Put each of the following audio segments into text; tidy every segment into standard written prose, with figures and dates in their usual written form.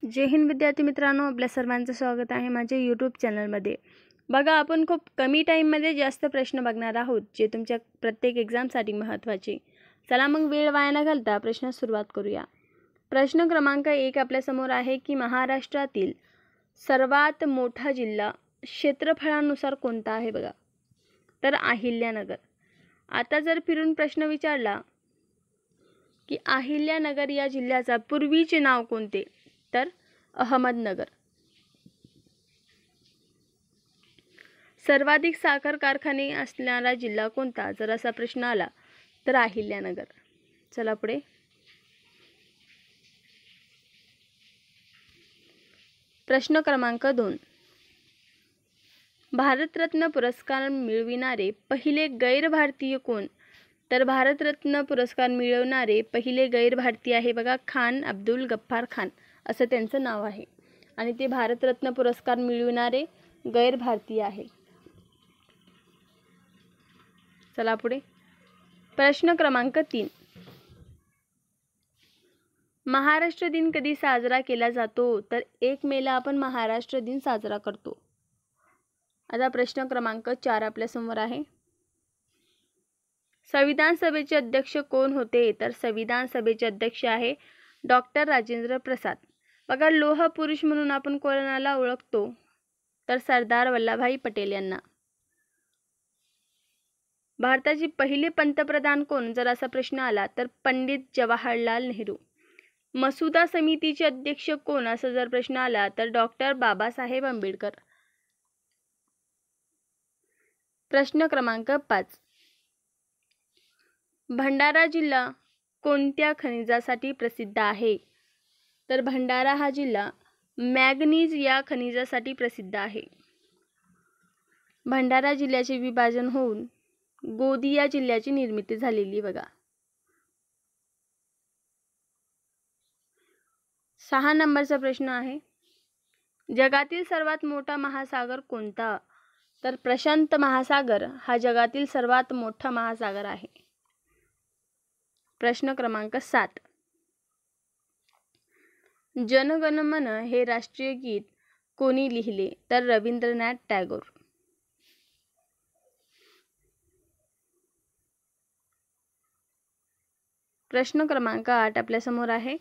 जय हिंद विद्यार्थी मित्रांनो, आपल्या सर्वांचं स्वागत आहे माझ्या यूट्यूब चॅनलमध्ये. बघा, आपण खूप कमी टाईममध्ये जास्त प्रश्न बघणार आहोत जे तुमच्या प्रत्येक एक्झामसाठी महत्त्वाचे. चला मग वेळ वाया न घालता प्रश्न सुरुवात करूया. प्रश्न क्रमांक 1 आपल्यासमोर आहे की महाराष्ट्रातील सर्वात मोठा जिल्हा क्षेत्रफळानुसार कोणता आहे बघा. तर अहिल्यानगर. आता जर फिरून प्रश्न विचारला की अहिल्यानगर या जिल्ह्याचा पूर्वीचे नाव कोणते, तर अहमदनगर. सर्वाधिक साखर कारखाने असणारा जिल्हा कोणता, जर असा प्रश्न आला तर अहिल्यानगर. चला पुढे. प्रश्न क्रमांक 2. भारतरत्न पुरस्कार मिळविणारे पहिले गैर भारतीय कोण, तर भारतरत्न पुरस्कार मिळवणारे पहिले गैर भारतीय आहे बघा खान अब्दुल गफ्फार खान असं त्यांचं नाव आहे आणि ते भारतरत्न पुरस्कार मिळविणारे गैर भारतीय आहे. चला पुढे. प्रश्न क्रमांक 3. महाराष्ट्र दिन कधी साजरा केला जातो, तर 1 मेला आपण महाराष्ट्र दिन साजरा करतो. आता प्रश्न क्रमांक 4 आपल्यासमोर आहे. संविधान सभेचे अध्यक्ष कोण होते, तर संविधान सभेचे अध्यक्ष आहे डॉक्टर राजेंद्र प्रसाद. बघा, लोह पुरुष म्हणून आपण कोणाला ओळखतो, तर सरदार वल्लभभाई पटेल यांना. भारताचे पहिले पंतप्रधान कोण, जर असा प्रश्न आला तर पंडित जवाहरलाल नेहरू. मसुदा समितीचे अध्यक्ष कोण, असा जर प्रश्न आला तर डॉक्टर बाबासाहेब आंबेडकर. प्रश्न क्रमांक 5. भंडारा जिल्हा कोणत्या खनिजासाठी प्रसिद्ध आहे, तर भंडारा हा जिल्हा मॅंगनीज या खनिजासाठी प्रसिद्ध आहे. भंडारा जिल्ह्याचे विभाजन होऊन गोंदिया जिल्ह्याची निर्मिती झालेली बघा. 6 नंबरचा प्रश्न आहे. जगातील सर्वात मोठा महासागर कोणता, तर प्रशांत महासागर हा जगातील सर्वात मोठा महासागर आहे. प्रश्न क्रमांक 7. जन गण मन हे राष्ट्रीय गीत कोणी लिहिले, तर रवींद्रनाथ टागोर. प्रश्न क्रमांक 8 आपल्यासमोर आहे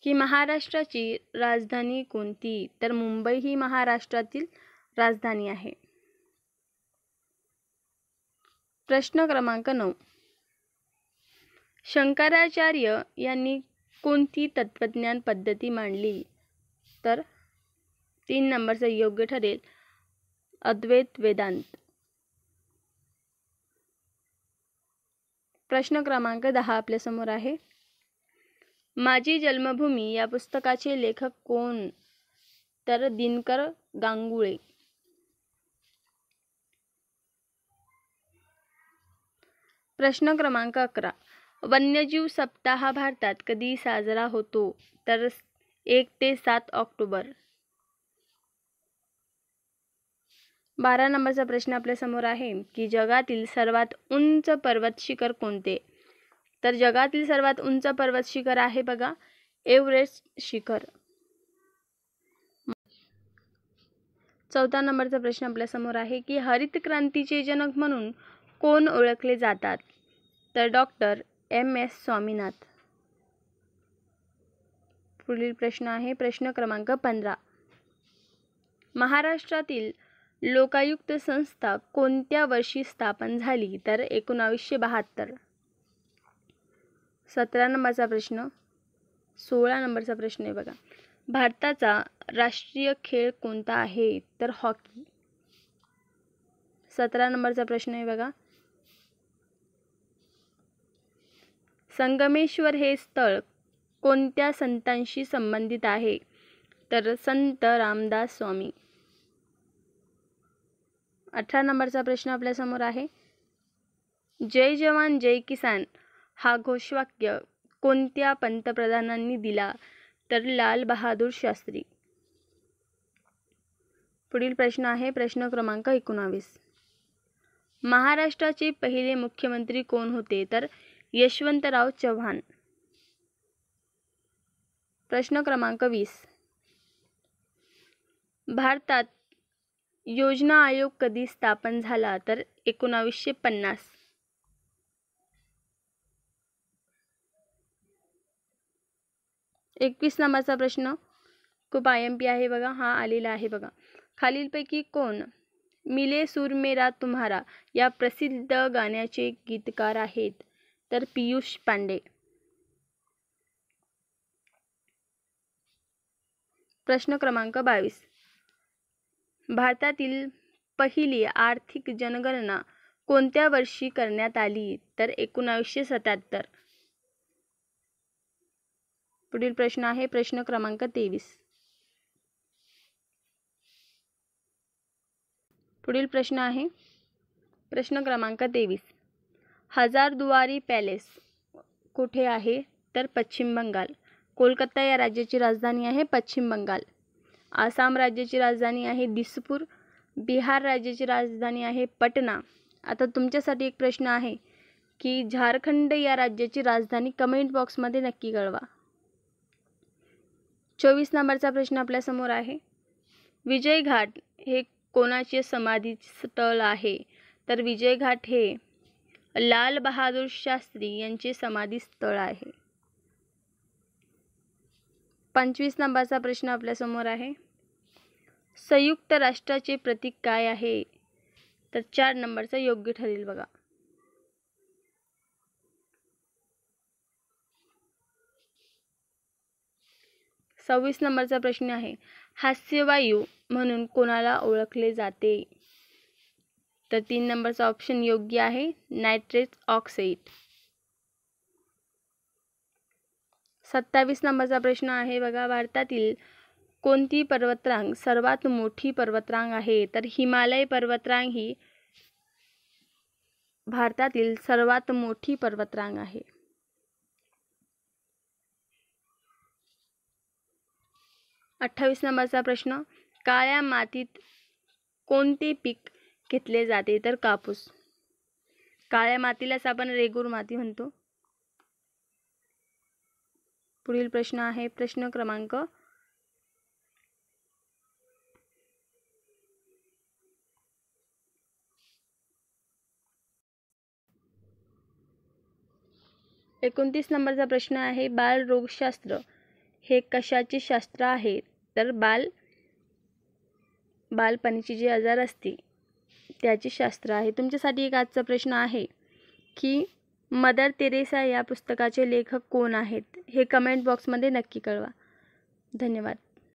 की महाराष्ट्राची राजधानी कोणती, तर मुंबई ही महाराष्ट्रातील राजधानी आहे. प्रश्न क्रमांक 9. शंकराचार्य यांनी कोणती तत्वज्ञान पद्धती मांडली, तर 3 नंबरचं योग्य ठरेल अद्वैत वेदांत. प्रश्न क्रमांक 10 आपल्यासमोर आहे. माझी जन्मभूमी या पुस्तकाचे लेखक कोण, तर दिनकर गांगुळे. प्रश्न क्रमांक 11. वन्यजीव सप्ताह भारतात कधी साजरा होतो, तर 1 ते 7 ऑक्टोबर. 12 नंबरचा प्रश्न आपल्यासमोर आहे की जगातील सर्वात उंच पर्वत शिखर कोणते, तर जगातील सर्वात उंच पर्वत शिखर आहे बघा एव्हरेस्ट शिखर. 14 नंबरचा प्रश्न आपल्यासमोर आहे की हरित क्रांतीचे जनक म्हणून कोण ओळखले जातात, तर डॉक्टर MS स्वामीनाथ. पुढील प्रश्न आहे प्रश्न क्रमांक 15. महाराष्ट्रातील लोकायुक्त संस्था कोणत्या वर्षी स्थापन झाली, तर 1972. 17 नंबरचा प्रश्न. 16 नंबरचा प्रश्न आहे बघा. भारताचा राष्ट्रीय खेळ कोणता आहे, तर हॉकी. 17 नंबरचा प्रश्न आहे बघा. संगमेश्वर हे स्थळ कोणत्या संतांशी संबंधित आहे, तर संत रामदास स्वामी. 18 नंबरचा प्रश्न आपल्यासमोर आहे. जय जवान जय किसान हा घोषवाक्य कोणत्या पंतप्रधानांनी दिला, तर लाल बहादूर शास्त्री. पुढील प्रश्न आहे प्रश्न क्रमांक 19. महाराष्ट्राचे पहिले मुख्यमंत्री कोण होते, तर यशवंतराव चव्हाण. प्रश्न क्रमांक 20. भारतात योजना आयोग कधी स्थापन झाला? तर 1950. 21 नंबरचा प्रश्न खूप IMP आहे बघा, हा आलेला आहे बघा. खालीलपैकी कोण मिले सूर मेरा तुम्हारा या प्रसिद्ध गाण्याचे गीतकार आहेत? तर पियुष पांडे. प्रश्न क्रमांक 22. भारतातील पहिली आर्थिक जनगणना कोणत्या वर्षी करण्यात आली? तर 1977. पुढील प्रश्न आहे प्रश्न क्रमांक 23. पुढील प्रश्न आहे प्रश्न क्रमांक 23. हजारदुआरी पॅलेस कुठे आहे? तर पश्चिम बंगाल. कोलकाता या राज्याची राजधानी आहे पश्चिम बंगाल. आसाम राज्याची राजधानी आहे दिसपूर. बिहार राज्याची राजधानी आहे पटना. आता तुमच्यासाठी एक प्रश्न आहे की झारखंड या राज्याची राजधानी कमेंट बॉक्समध्ये नक्की कळवा. 24 नंबरचा प्रश्न आपल्यासमोर आहे. विजय घाट हे कोणाचे समाधी स्थळ आहे? तर विजय घाट हे लाल बहादूर शास्त्री यांचे समाधी स्थळ आहे. 25 नंबरचा प्रश्न आपल्यासमोर आहे. संयुक्त राष्ट्राचे प्रतीक काय आहे? तर 4 नंबरचा योग्य ठरेल बघा. सव्वीस नंबरचा प्रश्न आहे. हास्यवायू म्हणून कोणाला ओळखले जाते? तर 3 नंबरचा ऑप्शन योग्य आहे, नायट्रस ऑक्साईड. 27 नंबरचा प्रश्न आहे बघा. भारतातील कोणती पर्वतरांग सर्वात मोठी पर्वतरांग आहे? तर हिमालय पर्वतरांग ही भारतातील सर्वात मोठी पर्वतरांग आहे. 28 नंबरचा प्रश्न. काळ्या मातीत कोणते पीक घेतले जाते? तर कापूस. काळ्या मातीलाच आपण रेगूर माती म्हणतो. पुढील प्रश्न आहे प्रश्न क्रमांक 29 नंबरचा प्रश्न आहे. बालरोगशास्त्र हे कशाचे शास्त्र आहे? तर बालपणीचे जे आजार असते त्याचे शास्त्र आहे. तुमच्यासाठी एक आजचा प्रश्न आहे की मदर तेरेसा या पुस्तकाचे लेखक कोण आहेत? हे कमेंट बॉक्समध्ये नक्की कळवा. धन्यवाद.